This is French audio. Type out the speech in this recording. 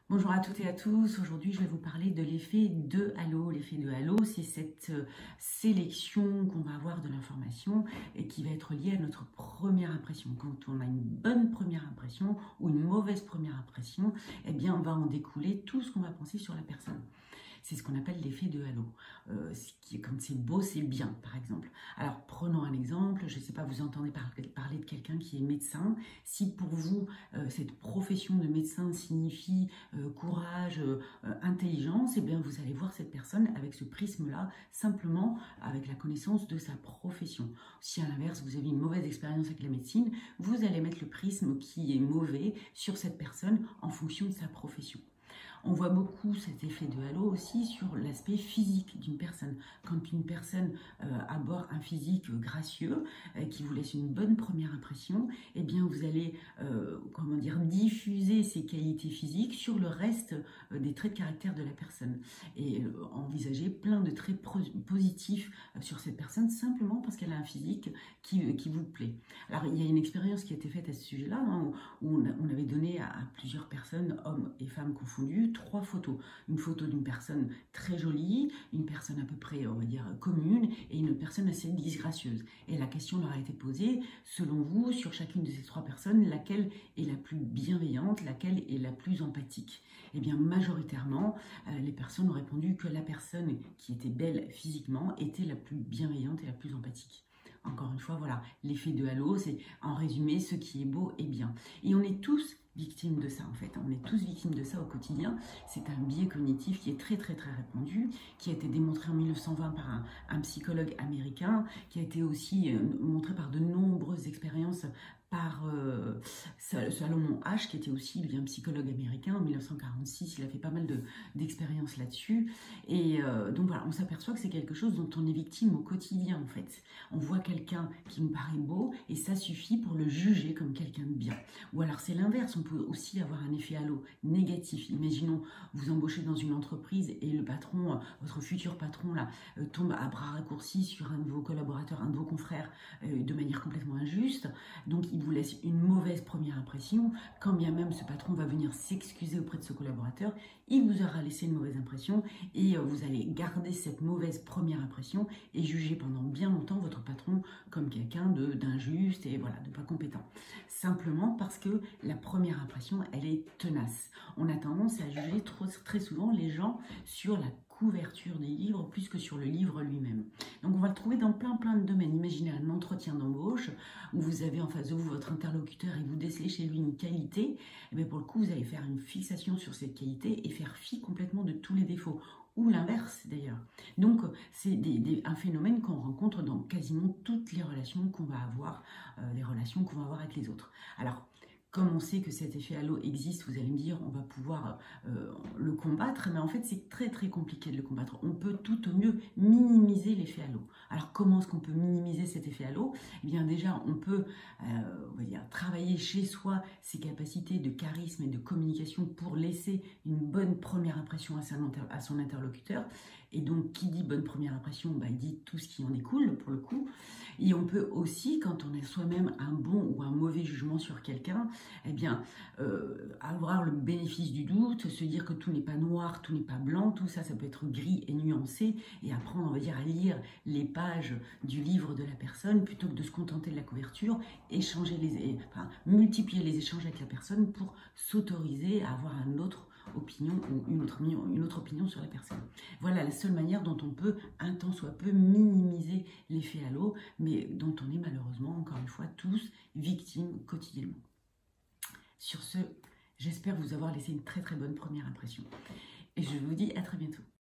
Bonjour à toutes et à tous. Aujourd'hui, je vais vous parler de l'effet de halo. L'effet de halo, c'est cette sélection qu'on va avoir de l'information et qui va être liée à notre première impression. Quand on a une bonne première impression ou une mauvaise première impression, eh bien, on va en découler tout ce qu'on va penser sur la personne. C'est ce qu'on appelle l'effet de halo. Quand c'est beau, c'est bien, par exemple. Alors, prenons un exemple. Je ne sais pas, vous entendez parler de quelqu'un qui est médecin. Si pour vous, cette profession de médecin signifie courage, intelligence, eh bien, vous allez voir cette personne avec ce prisme-là, simplement avec la connaissance de sa profession. Si à l'inverse, vous avez une mauvaise expérience avec la médecine, vous allez mettre le prisme qui est mauvais sur cette personne en fonction de sa profession. On voit beaucoup cet effet de halo aussi sur l'aspect physique d'une personne. Quand une personne aborde un physique gracieux, qui vous laisse une bonne première impression, eh bien vous allez diffuser ces qualités physiques sur le reste des traits de caractère de la personne et envisager plein de traits positifs sur cette personne simplement parce qu'elle a un physique qui vous plaît. Alors il y a une expérience qui a été faite à ce sujet-là, hein, où on avait donné à plusieurs personnes, hommes et femmes confondus, 3 photos. Une photo d'une personne très jolie, une personne à peu près, on va dire, commune, et une personne assez disgracieuse. Et la question leur a été posée, selon vous, sur chacune de ces 3 personnes, laquelle est la plus bienveillante, laquelle est la plus empathique? Eh bien, majoritairement, les personnes ont répondu que la personne qui était belle physiquement était la plus bienveillante et la plus empathique. Encore une fois, voilà, l'effet de halo, c'est en résumé ce qui est beau et bien. Et on est tous victimes de ça en fait, on est tous victimes de ça au quotidien. C'est un biais cognitif qui est très répandu, qui a été démontré en 1920 par un psychologue américain, qui a été aussi montré par de nombreuses expériences par Salomon Asch, qui était aussi lui, un psychologue américain. En 1946, il a fait pas mal d'expériences là-dessus. Et donc voilà, on s'aperçoit que c'est quelque chose dont on est victime au quotidien en fait. On voit quelqu'un qui nous paraît beau et ça suffit pour le juger comme quelqu'un de bien. Ou alors c'est l'inverse, on peut aussi avoir un effet halo négatif. Imaginons, vous embauchez dans une entreprise et le patron, votre futur patron là, tombe à bras raccourcis sur un de vos collaborateurs, un de vos confrères, de manière complètement injuste. Donc il vous laisse une mauvaise première impression. Quand bien même ce patron va venir s'excuser auprès de ce collaborateur, il vous aura laissé une mauvaise impression et vous allez garder cette mauvaise première impression et juger pendant bien longtemps votre patron comme quelqu'un d'injuste et voilà, de pas compétent. Simplement parce que la première impression, elle est tenace. On a tendance à juger très souvent les gens sur la couverture des livres plus que sur le livre lui-même. Donc on va le trouver dans plein de domaines. Imaginez un entretien d'embauche où vous avez en face de vous votre interlocuteur et vous décelez chez lui une qualité. Et bien pour le coup, vous allez faire une fixation sur cette qualité et faire fi complètement de tous les défauts. Ou l'inverse d'ailleurs. Donc c'est un phénomène qu'on rencontre dans quasiment toutes les relations qu'on va avoir, avec les autres. Alors, comme on sait que cet effet halo existe, vous allez me dire, on va pouvoir le combattre, mais en fait c'est très compliqué de le combattre. On peut tout au mieux minimiser l'effet halo. Alors comment est-ce qu'on peut minimiser cet effet halo? Eh bien déjà, on peut on va dire, travailler chez soi ses capacités de charisme et de communication pour laisser une bonne première impression à son interlocuteur. Et donc, qui dit bonne première impression, bah, il dit tout ce qui en découle, pour le coup. Et on peut aussi, quand on a soi-même un bon ou un mauvais jugement sur quelqu'un, eh bien, avoir le bénéfice du doute, se dire que tout n'est pas noir, tout n'est pas blanc, tout ça, ça peut être gris et nuancé, et apprendre, on va dire, à lire les pages du livre de la personne, plutôt que de se contenter de la couverture, multiplier les échanges avec la personne pour s'autoriser à avoir une autre opinion ou une autre opinion sur la personne. Voilà la seule manière dont on peut, un tant soit peu, minimiser l'effet halo, mais dont on est malheureusement, encore une fois, tous victimes quotidiennement. Sur ce, j'espère vous avoir laissé une très bonne première impression. Et je vous dis à très bientôt.